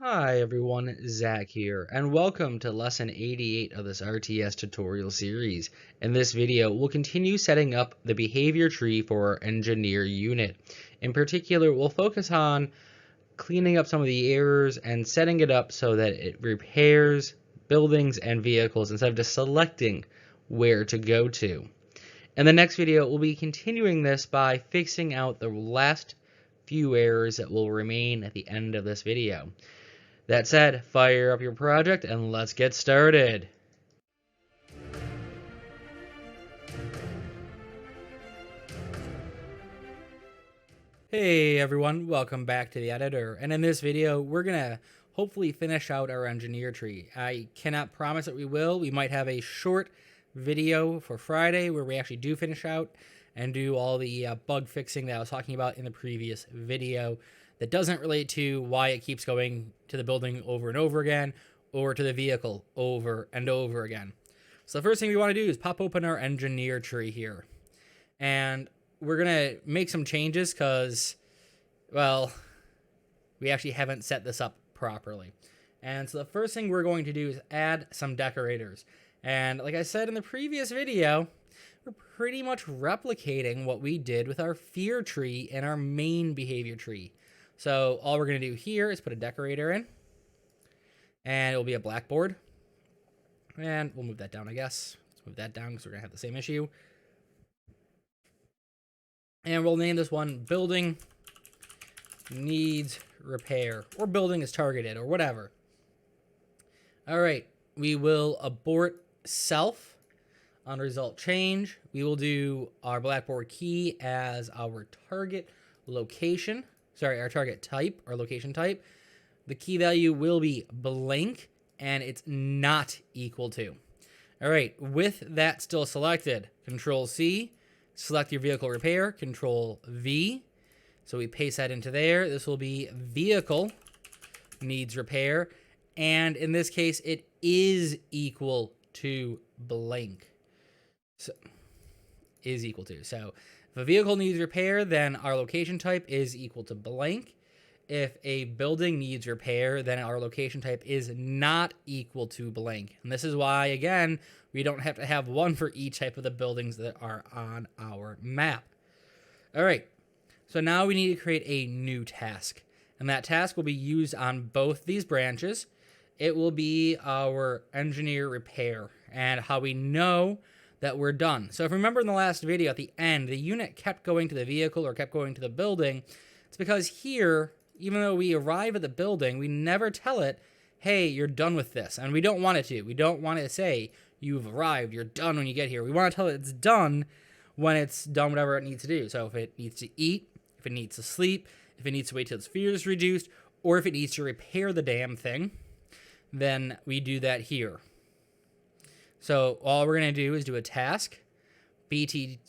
Hi everyone, Zach here, and welcome to lesson 88 of this RTS tutorial series. In this video, we'll continue setting up the behavior tree for our engineer unit. In particular, we'll focus on cleaning up some of the errors and setting it up so that it repairs buildings and vehicles instead of just selecting where to go to. In the next video, we'll be continuing this by fixing out the last few errors that will remain at the end of this video. That said, fire up your project and let's get started. Hey everyone, welcome back to the editor. And in this video, we're gonna hopefully finish out our engineer tree. I cannot promise that we will. We might have a short video for Friday where we actually do finish out and do all the bug fixing that I was talking about in the previous video that doesn't relate to why it keeps going to the building over and over again or to the vehicle over and over again. So the first thing we want to do is pop open our engineer tree here. And we're going to make some changes because, well, we actually haven't set this up properly. And so the first thing we're going to do is add some decorators. And like I said in the previous video, we're pretty much replicating what we did with our fear tree and our main behavior tree. So all we're going to do here is put a decorator in, and it will be a blackboard. And we'll move that down, I guess. Let's move that down because we're going to have the same issue. And we'll name this one Building Needs Repair, or Building is Targeted, or whatever. All right, we will abort self on result change. We will do our blackboard key as our target location. Sorry, our target type, our location type. The key value will be blank, and it's not equal to. All right, with that still selected, Control C, select your vehicle repair, Control V. So we paste that into there. This will be vehicle needs repair, and in this case, it is equal to blank. So, is equal to. So if a vehicle needs repair, then our location type is equal to blank. If a building needs repair, then our location type is not equal to blank. And this is why, again, we don't have to have one for each type of the buildings that are on our map. All right, so now we need to create a new task. And that task will be used on both these branches. It will be our engineer repair and how we know that we're done. So if you remember in the last video at the end, the unit kept going to the vehicle or kept going to the building. It's because here, even though we arrive at the building, we never tell it, hey, you're done with this. And we don't want it to. We don't want it to say, you've arrived, you're done when you get here. We want to tell it it's done when it's done whatever it needs to do. So if it needs to eat, if it needs to sleep, if it needs to wait till its fear is reduced, or if it needs to repair the damn thing, then we do that here. So all we're going to do is do a task, BT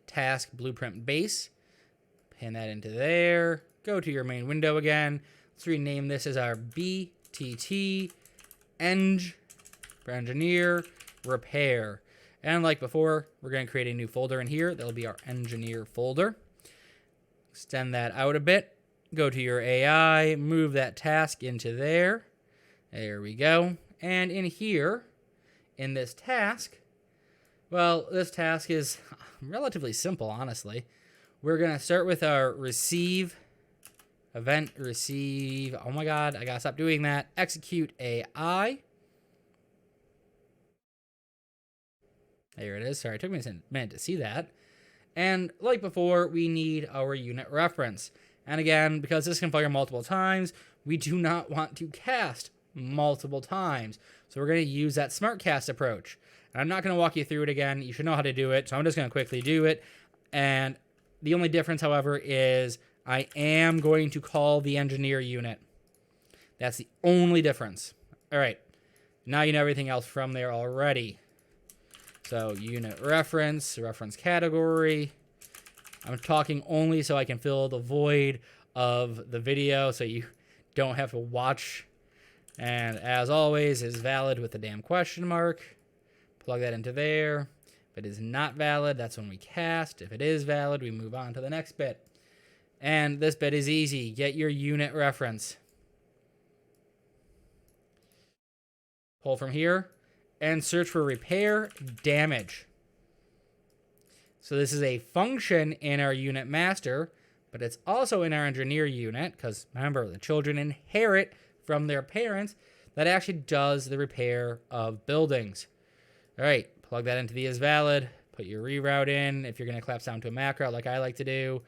task blueprint base, pin that into there, go to your main window again. Let's rename this as our BTT eng for engineer repair. And like before, we're going to create a new folder in here. That'll be our engineer folder. Extend that out a bit. Go to your AI, move that task into there. There we go. And in here, in this task, well, this task is relatively simple, honestly. We're going to start with our receive, event receive. Oh my God, I got to stop doing that. Execute AI. There it is. Sorry, it took me a minute to see that. And like before, we need our unit reference. And again, because this can fire multiple times, we do not want to cast multiple times. So we're going to use that smart cast approach. And I'm not going to walk you through it again. You should know how to do it. So I'm just going to quickly do it. And the only difference, however, is I am going to call the engineer unit. That's the only difference. All right. Now you know everything else from there already. So unit reference, reference category. I'm talking only so I can fill the void of the video so you don't have to watch. And as always, is valid with the damn question mark. Plug that into there. If it is not valid, that's when we cast. If it is valid, we move on to the next bit. And this bit is easy. Get your unit reference. pull from here, and search for repair damage. So this is a function in our unit master, but it's also in our engineer unit, because remember, the children inherit from their parents, that actually does the repair of buildings. All right, plug that into the is valid, put your reroute in if you're going to collapse down to a macro like I like to do,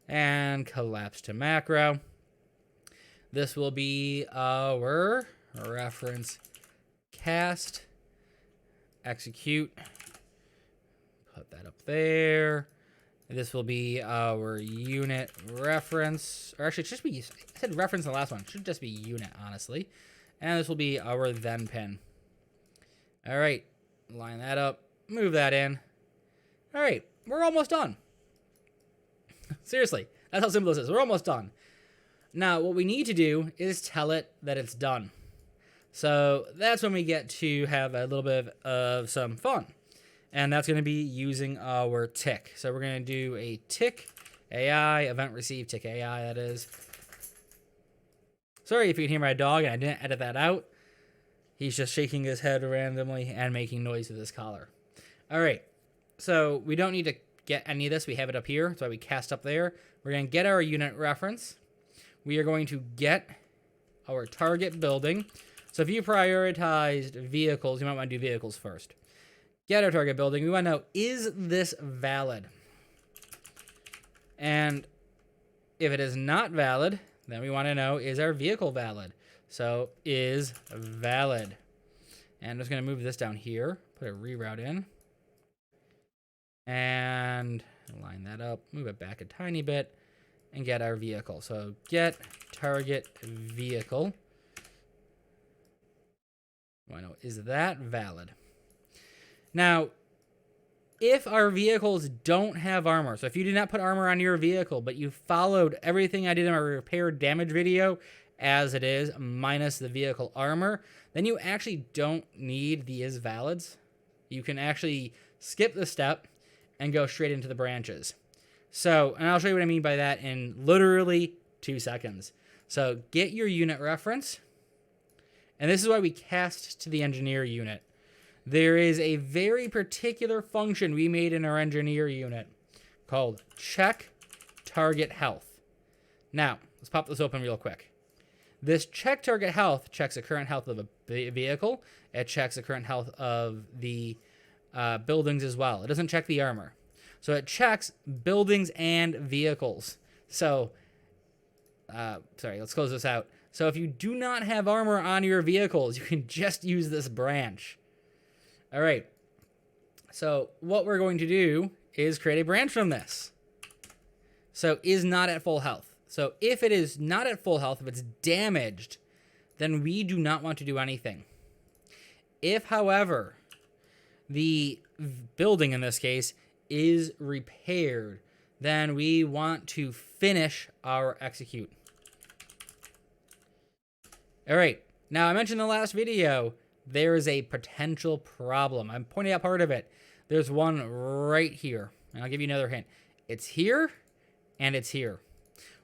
and collapse to macro. This will be our reference cast, execute, put that up there. This will be our unit reference, or actually it should just be, I said reference in the last one, it should just be unit, honestly. And this will be our then pin. All right, line that up, move that in. All right, we're almost done. Seriously, that's how simple this is. We're almost done. Now, what we need to do is tell it that it's done. So that's when we get to have a little bit of some fun. And that's going to be using our tick. So we're going to do a tick AI, event receive tick AI, that is. Sorry if you can hear my dog and I didn't edit that out. He's just shaking his head randomly and making noise with his collar. All right, so we don't need to get any of this. We have it up here. That's why we cast up there. We're going to get our unit reference. We are going to get our target building. So if you prioritized vehicles, you might want to do vehicles first. Get our target building. We want to know, is this valid? And if it is not valid, then we want to know, is our vehicle valid? So is valid. And I'm just going to move this down here, put a reroute in, and line that up, move it back a tiny bit, and get our vehicle. So get target vehicle. I know, is that valid? Now, if our vehicles don't have armor, so if you did not put armor on your vehicle, but you followed everything I did in my repair damage video as it is, minus the vehicle armor, then you actually don't need the is valids. You can actually skip the step and go straight into the branches. So, and I'll show you what I mean by that in literally 2 seconds. So get your unit reference. And this is why we cast to the engineer unit. There is a very particular function we made in our engineer unit called check target health. Now, let's pop this open real quick. This check target health checks the current health of a vehicle. It checks the current health of the buildings as well. It doesn't check the armor. So it checks buildings and vehicles. So, sorry, let's close this out. So if you do not have armor on your vehicles, you can just use this branch. All right. So what we're going to do is create a branch from this. So is not at full health. So if it is not at full health, if it's damaged, then we do not want to do anything. If, however, the building in this case is repaired, then we want to finish our execute. All right. Now, I mentioned in the last video, there is a potential problem. I'm pointing out part of it. There's one right here. And I'll give you another hint. It's here and it's here.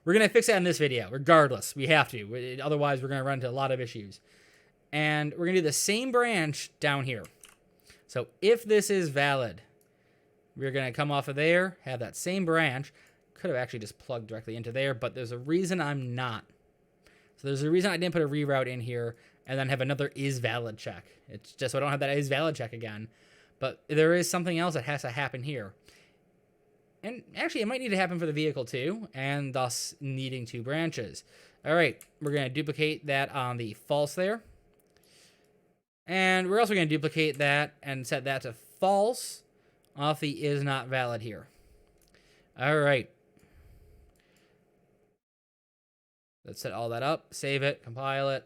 We're going to fix that in this video, regardless. We have to. Otherwise, we're going to run into a lot of issues. And we're going to do the same branch down here. So if this is valid, we're going to come off of there, have that same branch. Could have actually just plugged directly into there, but there's a reason I'm not. So there's a reason I didn't put a reroute in here and then have another is valid check. It's just so I don't have that is valid check again. But there is something else that has to happen here. And actually, it might need to happen for the vehicle too, and thus needing 2 branches. All right, we're going to duplicate that on the false there. And we're also going to duplicate that and set that to false off the is not valid here. All right. Let's set all that up, save it, compile it.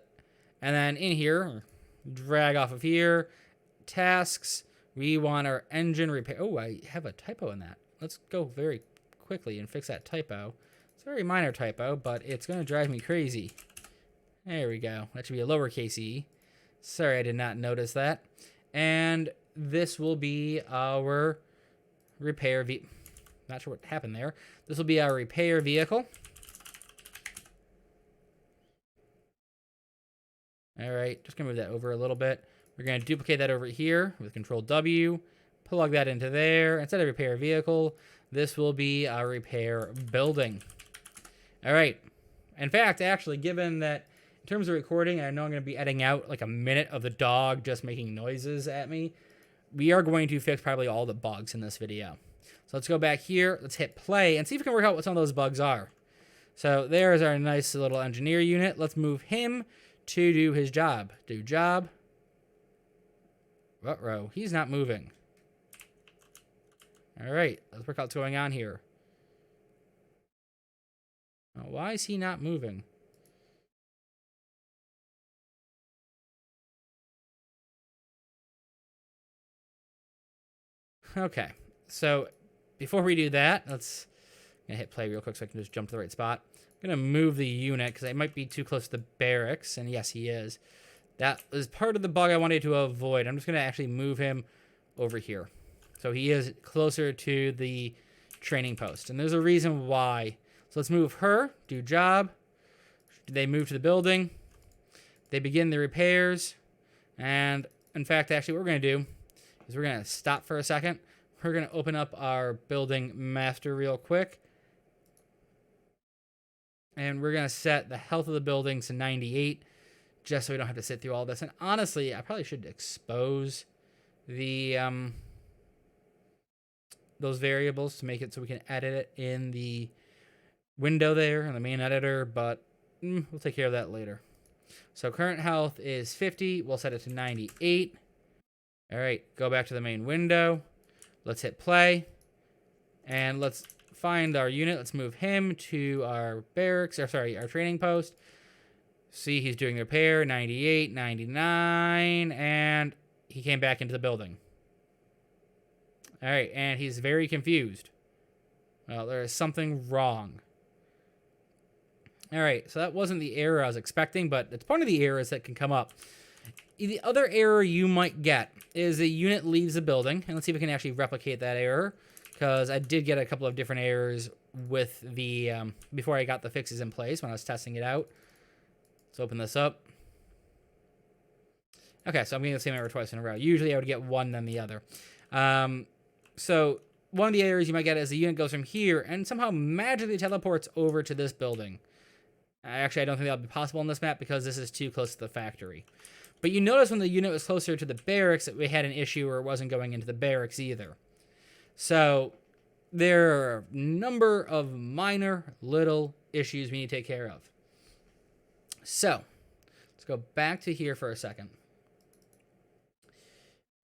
And then in here, drag off of here, tasks, we want our engine repair. Oh, I have a typo in that. Let's go very quickly and fix that typo. It's a very minor typo, but it's going to drive me crazy. There we go. That should be a lowercase e. Sorry, I did not notice that. And this will be our repair not sure what happened there. This will be our repair vehicle. All right, just gonna move that over a little bit. We're going to duplicate that over here with Control W, plug that into there. Instead of repair vehicle, this will be a repair building. All right. In fact, actually, given that in terms of recording, I know I'm going to be editing out like a minute of the dog just making noises at me. We are going to fix probably all the bugs in this video. So let's go back here. Let's hit play and see if we can work out what some of those bugs are. So there's our nice little engineer unit. Let's move him to do his job. Do job. Uh-oh, he's not moving. All right, let's work out what's going on here. Why is he not moving? Okay, so before we do that, let's hit play real quick so I can just jump to the right spot. I'm going to move the unit because I might be too close to the barracks, and yes, he is. That is part of the bug I wanted to avoid. I'm just going to actually move him over here. So he is closer to the training post, and there's a reason why. So let's move her, do job. They move to the building. They begin the repairs, and in fact, actually what we're going to do is we're going to stop for a second. We're going to open up our building master real quick. And we're going to set the health of the buildings to 98, just so we don't have to sit through all this. And honestly, I probably should expose the those variables to make it so we can edit it in the window there, in the main editor, but we'll take care of that later. So current health is 50. We'll set it to 98. All right, go back to the main window. Let's hit play. And let's find our unit. Let's move him to our barracks, or sorry, our training post. See, he's doing repair, 98, 99, and he came back into the building. All right, and he's very confused. Well, there is something wrong. All right, so that wasn't the error I was expecting, but it's part of the errors that can come up. The other error you might get is the unit leaves the building, and let's see if we can actually replicate that error, because I did get a couple of different errors with the before I got the fixes in place when I was testing it out. Let's open this up. Okay, so I'm getting the same error twice in a row. Usually I would get one then the other. So one of the errors you might get is the unit goes from here and somehow magically teleports over to this building. Actually, I don't think that'll be possible on this map because this is too close to the factory. But you notice when the unit was closer to the barracks that we had an issue where it wasn't going into the barracks either. So there are a number of minor little issues we need to take care of. So let's go back to here for a second.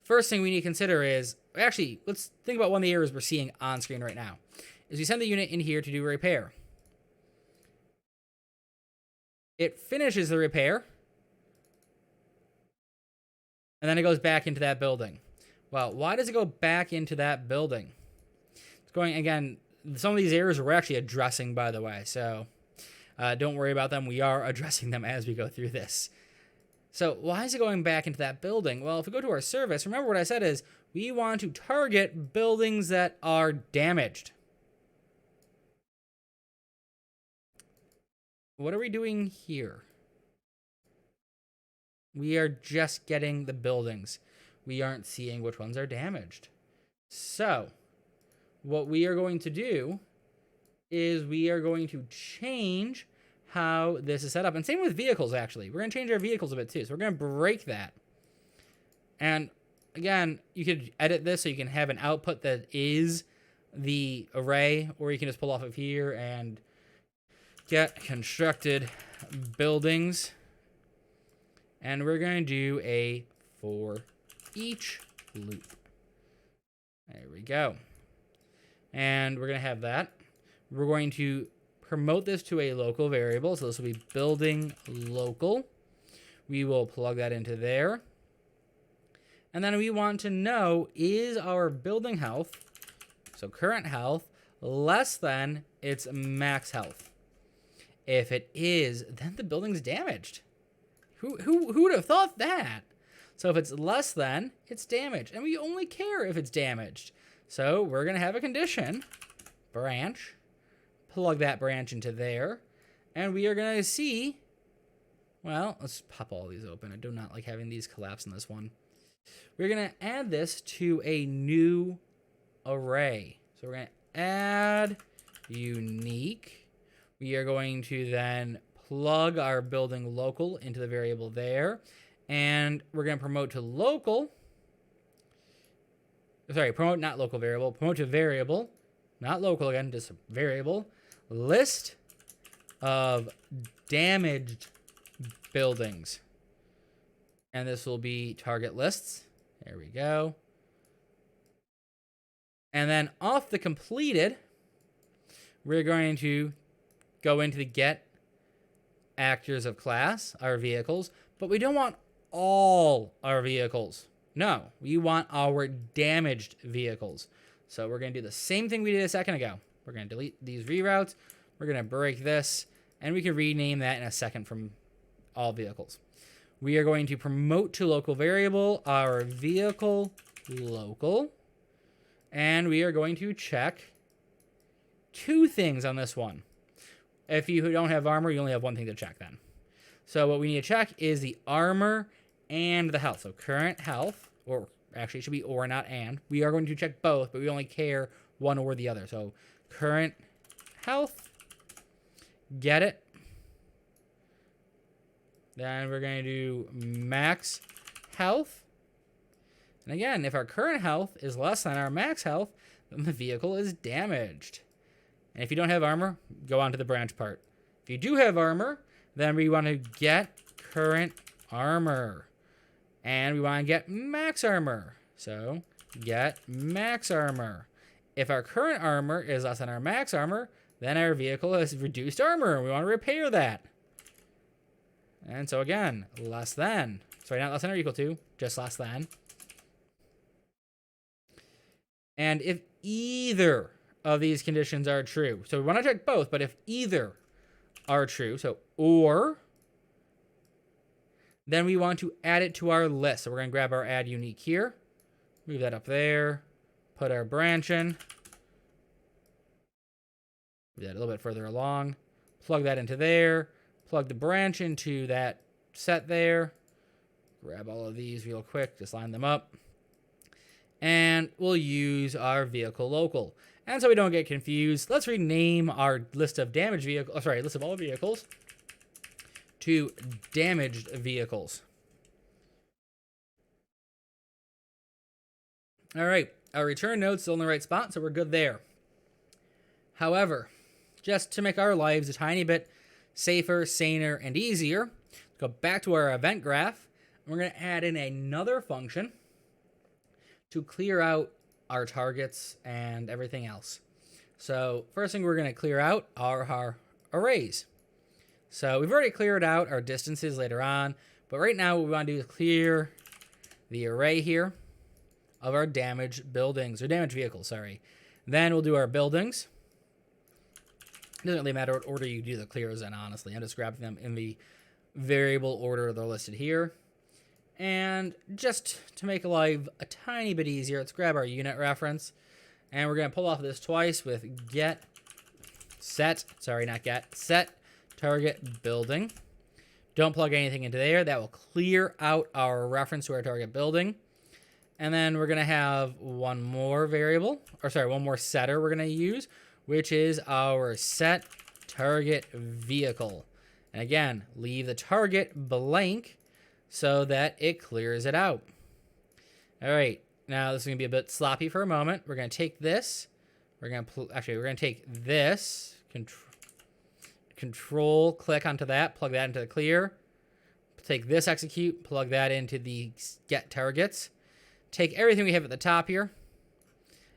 First thing we need to consider is, actually, let's think about one of the errors we're seeing on screen right now. Is we send the unit in here to do a repair. It finishes the repair, and then it goes back into that building. Well, why does it go back into that building? It's going, again, some of these errors we're actually addressing, by the way, so don't worry about them. We are addressing them as we go through this. So why is it going back into that building? Well, if we go to our service, remember what I said is we want to target buildings that are damaged. What are we doing here? We are just getting the buildings. We aren't seeing which ones are damaged. So what we are going to do is we are going to change how this is set up. And same with vehicles, actually. We're going to change our vehicles a bit too. So we're going to break that. And again, you could edit this so you can have an output that is the array, or you can just pull off of here and get constructed buildings. And we're going to do a for each loop. There we go. And we're going to have that. We're going to promote this to a local variable. So this will be building local. We will plug that into there. And then we want to know, is our building health, so current health, less than its max health? If it is, then the building's damaged. Who would have thought that? So if it's less than, it's damaged. And we only care if it's damaged. So we're going to have a condition, branch, plug that branch into there, and we are going to see, well, let's pop all these open. I do not like having these collapse in this one. we're going to add this to a new array. So we're going to add unique. We are going to then plug our building local into the variable there. And we're going to promote to local. Sorry, promote not local variable. Promote to variable. Not local again, just variable. List of damaged buildings. And this will be target lists. There we go. And then off the completed, we're going to go into the get actors of class, our vehicles, but we don't want all our vehicles. No, we want our damaged vehicles. So we're going to do the same thing we did a second ago. We're going to delete these reroutes. We're going to break this, and we can rename that in a second from all vehicles. We are going to promote to local variable our vehicle local, and we are going to check two things on this one. If you don't have armor, you only have one thing to check then. So what we need to check is the armor and the health. So current health, or actually it should be or, not and. We are going to check both, but we only care one or the other. So current health, get it. Then we're going to do max health. And again, if our current health is less than our max health, then the vehicle is damaged. And if you don't have armor, go on to the branch part. If you do have armor, then we want to get current armor. And we want to get max armor. So get max armor. If our current armor is less than our max armor, then our vehicle has reduced armor, and we want to repair that. And so again, less than. Sorry, not less than or equal to, just less than. And if either of these conditions are true, so we want to check both, but if either are true, so or, then we want to add it to our list. So we're going to grab our add unique here, move that up there, put our branch in, move that a little bit further along, plug that into there, plug the branch into that set there, grab all of these real quick, just line them up, and we'll use our vehicle local. And so we don't get confused, let's rename our list of damaged vehicles, list of all vehicles to damaged vehicles. All right, our return node's still in the right spot, so we're good there. However, just to make our lives a tiny bit safer, saner, and easier, go back to our event graph, and we're going to add in another function to clear out our targets and everything else. So first thing we're going to clear out are our arrays. So we've already cleared out our distances later on, but right now what we want to do is clear the array here of our damaged buildings, or damaged vehicles, sorry. Then we'll do our buildings. It doesn't really matter what order you do the clears in, honestly. I'm just grabbing them in the variable order they're listed here. And just to make life a tiny bit easier, let's grab our unit reference. And we're going to pull off this twice with set target building. Don't plug anything into there. That will clear out our reference to our target building. And then we're going to have one more setter we're going to use, which is our set target vehicle. And again, leave the target blank so that it clears it out. All right, now this is going to be a bit sloppy for a moment. We're going to take this. We're going to take this, control, click onto that, plug that into the clear. Take this execute, plug that into the get targets. Take everything we have at the top here,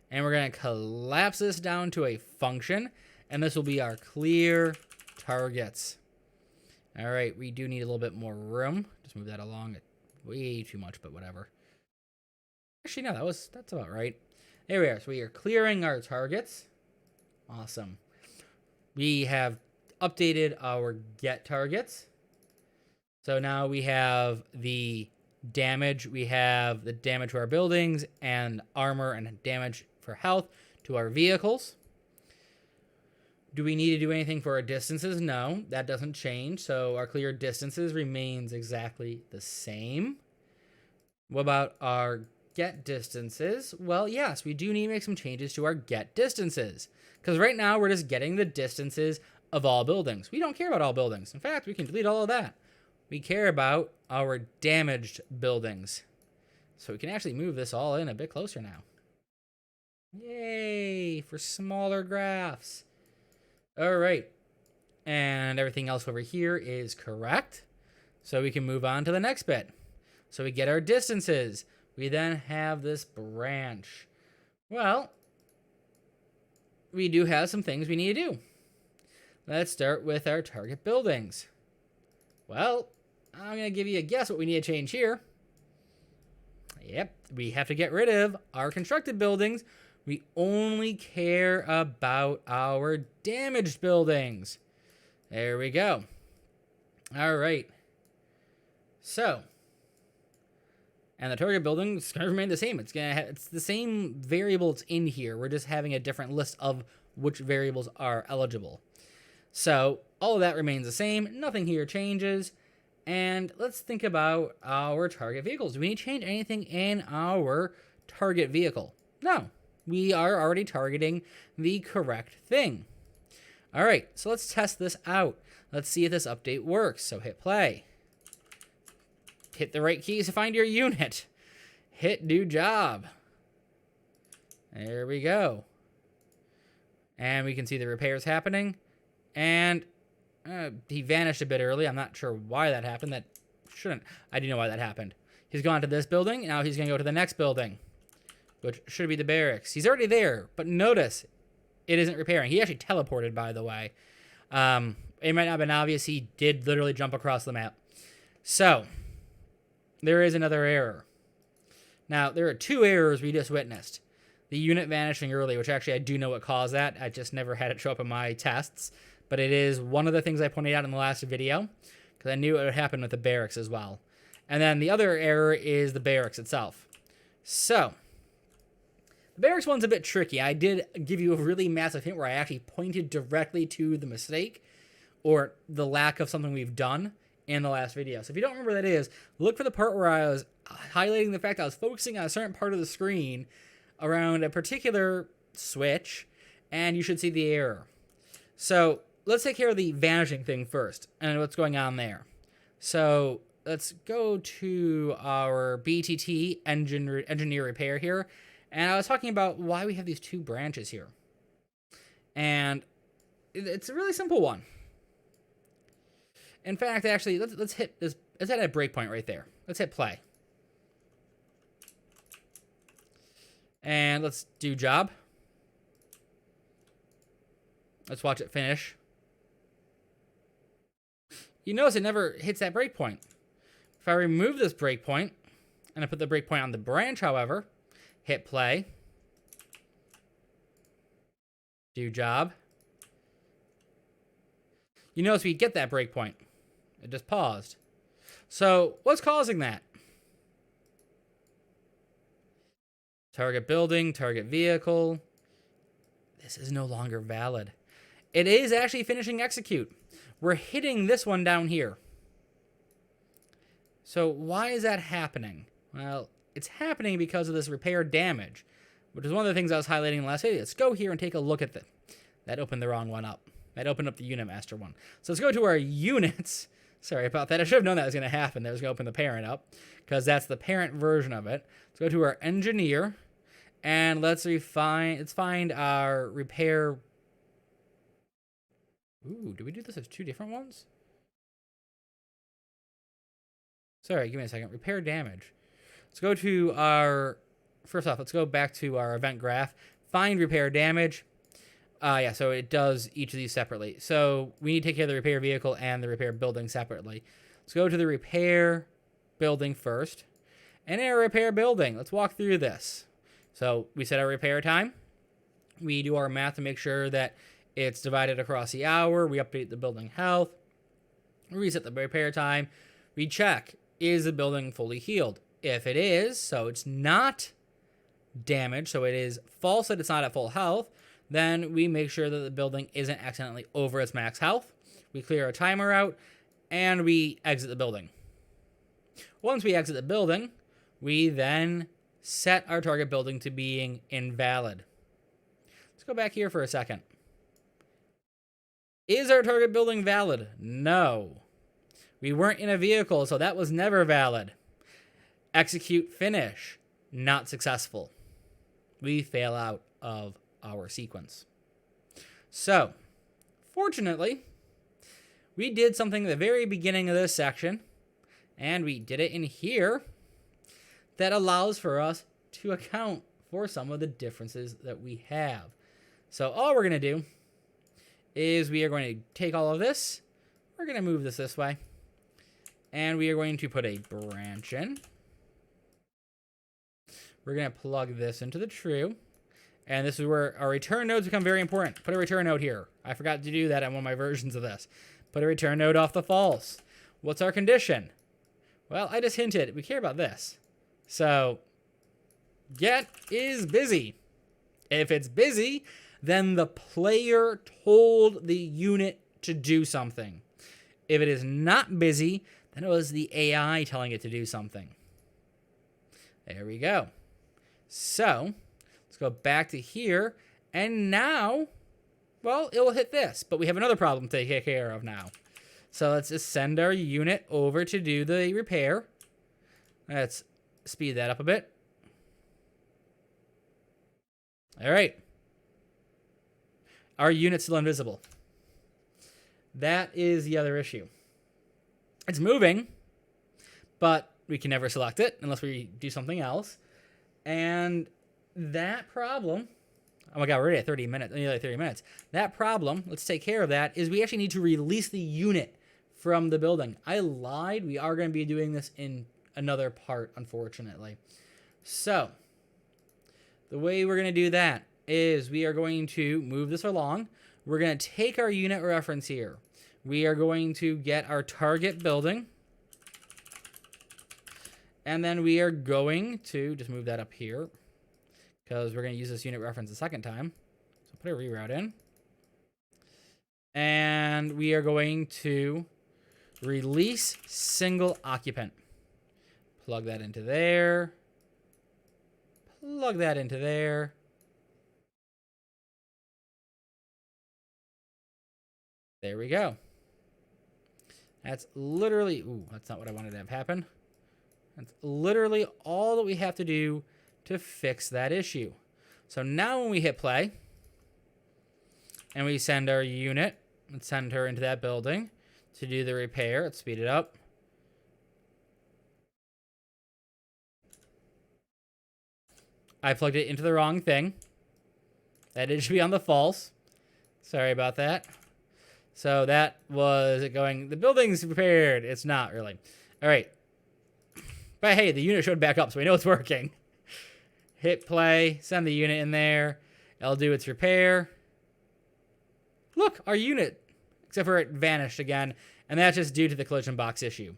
and we're going to collapse this down to a function, and this will be our clear targets. All right, we do need a little bit more room. Just move that along way too much, but whatever. Actually, no, that's about right. There we are. So we are clearing our targets. Awesome. We have updated our get targets. So now we have the damage. We have the damage to our buildings and armor and damage for health to our vehicles. Do we need to do anything for our distances? No, that doesn't change. So our clear distances remains exactly the same. What about our get distances? Well, yes, we do need to make some changes to our get distances. Because right now we're just getting the distances of all buildings. We don't care about all buildings. In fact, we can delete all of that. We care about our damaged buildings. So we can actually move this all in a bit closer now. Yay, for smaller graphs. All right. And everything else over here is correct. So we can move on to the next bit. So we get our distances. We then have this branch. Well, we do have some things we need to do. Let's start with our target buildings. Well, I'm going to give you a guess what we need to change here. Yep, we have to get rid of our constructed buildings. We only care about our damaged buildings. There we go. All right. So, and the target building is going to remain the same. It's the same variables in here. We're just having a different list of which variables are eligible. So all of that remains the same. Nothing here changes. And let's think about our target vehicles. Do we need to change anything in our target vehicle? No, we are already targeting the correct thing. All right, so let's test this out. Let's see if this update works. So hit play. Hit the right keys to find your unit. Hit do job. There we go. And we can see the repairs happening. And he vanished a bit early. I'm not sure why that happened. That shouldn't. I do know why that happened. He's gone to this building. Now he's going to go to the next building, which should be the barracks. He's already there, but notice it isn't repairing. He actually teleported, by the way. It might not have been obvious. He did literally jump across the map. So there is another error. Now, there are two errors we just witnessed. The unit vanishing early, which actually I do know what caused that. I just never had it show up in my tests. But it is one of the things I pointed out in the last video, because I knew it would happen with the barracks as well. And then the other error is the barracks itself. So, the barracks one's a bit tricky. I did give you a really massive hint where I actually pointed directly to the mistake or the lack of something we've done in the last video. So if you don't remember what that is, look for the part where I was highlighting the fact I was focusing on a certain part of the screen around a particular switch, and you should see the error. So let's take care of the vanishing thing first and what's going on there. So let's go to our BTT engineer repair here. And I was talking about why we have these two branches here. And it's a really simple one. In fact, actually, let's hit this. Let's hit a breakpoint right there. Let's hit play. And let's do job. Let's watch it finish. You notice it never hits that breakpoint. If I remove this breakpoint, and I put the breakpoint on the branch, however, hit play. Do job. You notice we get that breakpoint. It just paused. So what's causing that? Target building, target vehicle. This is no longer valid. It is actually finishing execute. We're hitting this one down here. So why is that happening? Well, it's happening because of this repair damage, which is one of the things I was highlighting in the last video. Let's go here and take a look at that. That opened the wrong one up. That opened up the unit master one. So let's go to our units. Sorry about that. I should have known that was going to happen. That was going to open the parent up because that's the parent version of it. Let's go to our engineer and let's find our repair. Ooh, did we do this as two different ones? Sorry, give me a second. Repair damage. Let's go to our, first off, let's go back to our event graph. Find repair damage. Yeah, so it does each of these separately. So we need to take care of the repair vehicle and the repair building separately. Let's go to the repair building first. And in our repair building, let's walk through this. So we set our repair time. We do our math to make sure that it's divided across the hour. We update the building health. Reset the repair time. We check, is the building fully healed? If it is, so it's not damaged, so it is false that it's not at full health, then we make sure that the building isn't accidentally over its max health. We clear our timer out, and we exit the building. Once we exit the building, we then set our target building to being invalid. Let's go back here for a second. Is our target building valid? No. We weren't in a vehicle, so that was never valid. Execute finish. Not successful. We fail out of our sequence. So, fortunately, we did something at the very beginning of this section, and we did it in here, that allows for us to account for some of the differences that we have. So all we're going to do is we are going to take all of this, we're going to move this way, and we are going to put a branch in. We're going to plug this into the true, and this is where our return nodes become very important. Put a return node here. I forgot to do that on one of my versions of this. Put a return node off the false. What's our condition? Well, I just hinted. We care about this. So, get is busy. If it's busy, then the player told the unit to do something. If it is not busy, then it was the AI telling it to do something. There we go. So, let's go back to here, and now, well, it will hit this, but we have another problem to take care of now. So let's just send our unit over to do the repair. Let's speed that up a bit. All right. Our unit's still invisible. That is the other issue. It's moving, but we can never select it unless we do something else. And that problem, oh my god, we're already at 30 minutes, nearly 30 minutes. That problem, let's take care of that, is we actually need to release the unit from the building. I lied. We are going to be doing this in another part, unfortunately. So, the way we're going to do that is we are going to move this along. We're going to take our unit reference here. We are going to get our target building. And then we are going to just move that up here, because we're going to use this unit reference a second time. So put a reroute in. And we are going to release single occupant. Plug that into there. Plug that into there. There we go. That's literally... Ooh, that's not what I wanted to have happen. That's literally all that we have to do to fix that issue. So now when we hit play, and we send our unit, and send her into that building to do the repair. Let's speed it up. I plugged it into the wrong thing. That should be on the false. Sorry about that. So that was it going, the building's repaired. It's not really. All right. But hey, the unit showed back up, so we know it's working. Hit play, send the unit in there. It'll do its repair. Look, our unit, except for it vanished again, and that's just due to the collision box issue.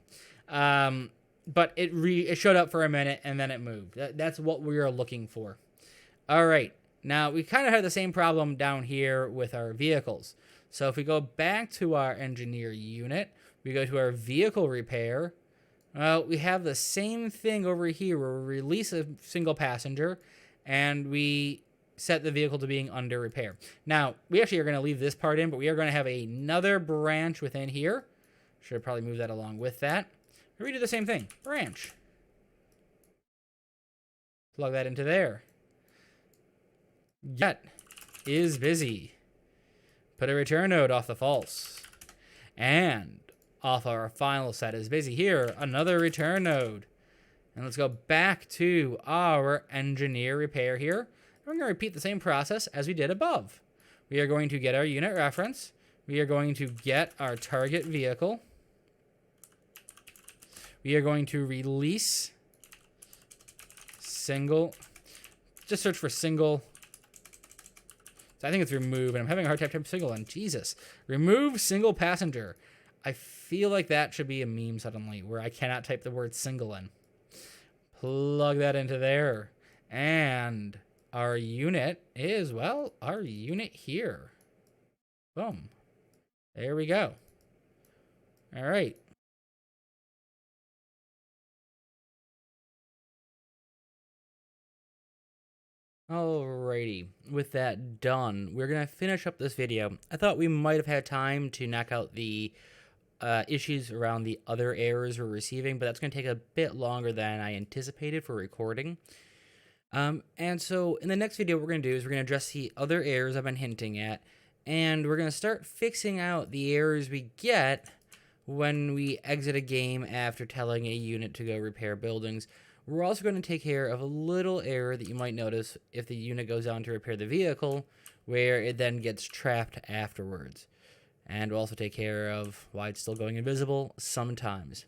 But it showed up for a minute, and then it moved. That's what we are looking for. All right, now we kind of have the same problem down here with our vehicles. So if we go back to our engineer unit, we go to our vehicle repair. We have the same thing over here where we release a single passenger, and we set the vehicle to being under repair. Now, we actually are going to leave this part in, but we are going to have another branch within here. Should probably move that along with that. We do the same thing. Branch. Plug that into there. Get is busy. Put a return node off the false. And off our final set is busy here. Another return node. And let's go back to our engineer repair here. We're going to repeat the same process as we did above. We are going to get our unit reference. We are going to get our target vehicle. We are going to release single. Just search for single. So I think it's remove, and I'm having a hard time typing single in. Jesus. Remove single passenger. I feel like that should be a meme suddenly, where I cannot type the word single in. Plug that into there. And our unit is, well, our unit here. Boom. There we go. All right. Alrighty, with that done, we're going to finish up this video. I thought we might have had time to knock out the issues around the other errors we're receiving, but that's going to take a bit longer than I anticipated for recording. And so in the next video, what we're going to do is we're going to address the other errors I've been hinting at, and we're going to start fixing out the errors we get when we exit a game after telling a unit to go repair buildings. We're also going to take care of a little error that you might notice if the unit goes on to repair the vehicle, where it then gets trapped afterwards. And we'll also take care of why it's still going invisible sometimes.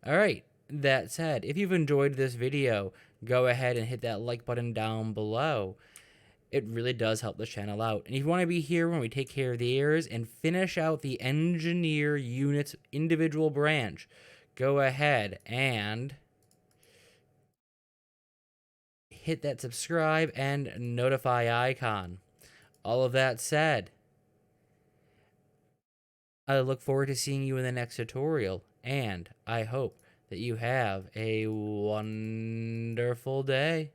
Alright, that said, if you've enjoyed this video, go ahead and hit that like button down below. It really does help this channel out. And if you want to be here when we take care of the errors and finish out the engineer unit's individual branch, go ahead and hit that subscribe and notify icon. All of that said, I look forward to seeing you in the next tutorial, and I hope that you have a wonderful day.